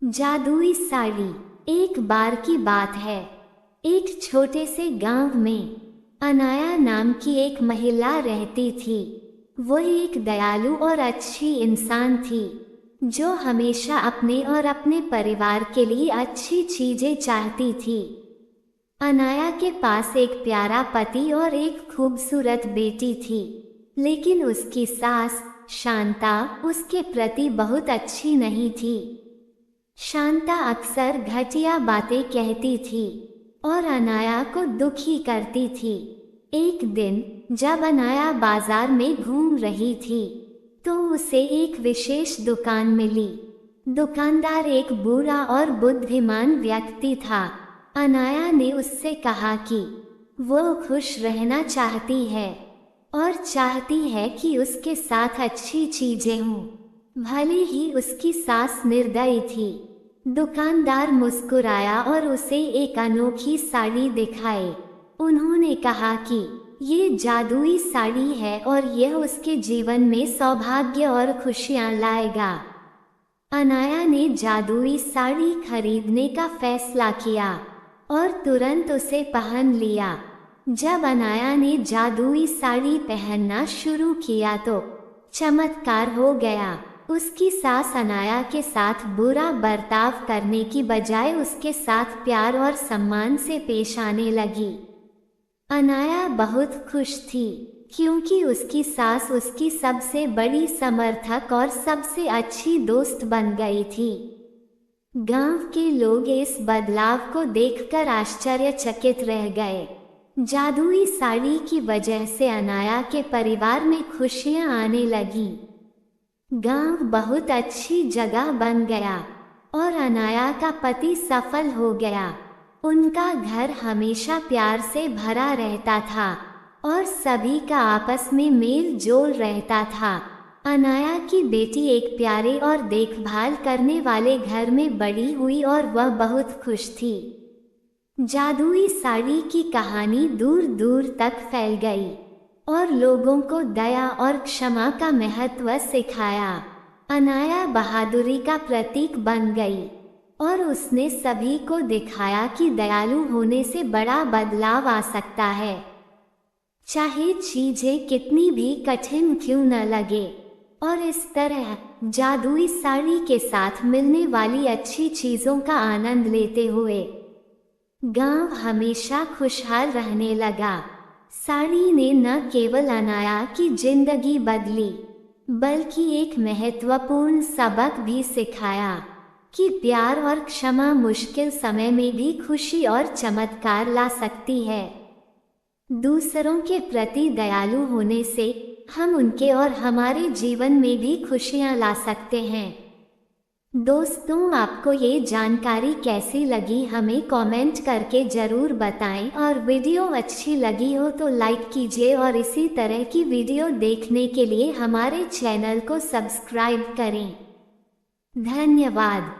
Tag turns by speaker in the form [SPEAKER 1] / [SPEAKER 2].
[SPEAKER 1] जादुई साड़ी। एक बार की बात है, एक छोटे से गांव में अनाया नाम की एक महिला रहती थी। वो एक दयालु और अच्छी इंसान थी, जो हमेशा अपने और अपने परिवार के लिए अच्छी चीजें चाहती थी। अनाया के पास एक प्यारा पति और एक खूबसूरत बेटी थी, लेकिन उसकी सास शांता उसके प्रति बहुत अच्छी नहीं थी। शांता अक्सर घटिया बातें कहती थी और अनाया को दुखी करती थी। एक दिन जब अनाया बाजार में घूम रही थी, तो उसे एक विशेष दुकान मिली। दुकानदार एक बूढ़ा और बुद्धिमान व्यक्ति था। अनाया ने उससे कहा कि वो खुश रहना चाहती है और चाहती है कि उसके साथ अच्छी चीजें हों, भले ही उसकी सास निर्दयी थी। दुकानदार मुस्कुराया और उसे एक अनोखी साड़ी दिखाई। उन्होंने कहा कि ये जादुई साड़ी है और यह उसके जीवन में सौभाग्य और खुशियां लाएगा। अनाया ने जादुई साड़ी खरीदने का फैसला किया और तुरंत उसे पहन लिया। जब अनाया ने जादुई साड़ी पहनना शुरू किया तो चमत्कार हो गया। उसकी सास अनाया के साथ बुरा बर्ताव करने की बजाय उसके साथ प्यार और सम्मान से पेश आने लगी। अनाया बहुत खुश थी, क्योंकि उसकी सास उसकी सबसे बड़ी समर्थक और सबसे अच्छी दोस्त बन गई थी। गांव के लोग इस बदलाव को देखकर आश्चर्यचकित रह गए। जादुई साड़ी की वजह से अनाया के परिवार में खुशियां आने लगीं। गांव बहुत अच्छी जगह बन गया और अनाया का पति सफल हो गया। उनका घर हमेशा प्यार से भरा रहता था और सभी का आपस में मेल जोल रहता था। अनाया की बेटी एक प्यारे और देखभाल करने वाले घर में बड़ी हुई और वह बहुत खुश थी। जादुई साड़ी की कहानी दूर दूर तक फैल गई और लोगों को दया और क्षमा का महत्व सिखाया। अनाया बहादुरी का प्रतीक बन गई और उसने सभी को दिखाया कि दयालु होने से बड़ा बदलाव आ सकता है, चाहे चीजें कितनी भी कठिन क्यों न लगे। और इस तरह जादुई साड़ी के साथ मिलने वाली अच्छी चीजों का आनंद लेते हुए गांव हमेशा खुशहाल रहने लगा। साड़ी ने न केवल अनाया की जिंदगी बदली, बल्कि एक महत्वपूर्ण सबक भी सिखाया कि प्यार और क्षमा मुश्किल समय में भी खुशी और चमत्कार ला सकती है। दूसरों के प्रति दयालु होने से हम उनके और हमारे जीवन में भी खुशियां ला सकते हैं। दोस्तों, आपको ये जानकारी कैसी लगी हमें कमेंट करके ज़रूर बताएं और वीडियो अच्छी लगी हो तो लाइक कीजिए और इसी तरह की वीडियो देखने के लिए हमारे चैनल को सब्सक्राइब करें। धन्यवाद।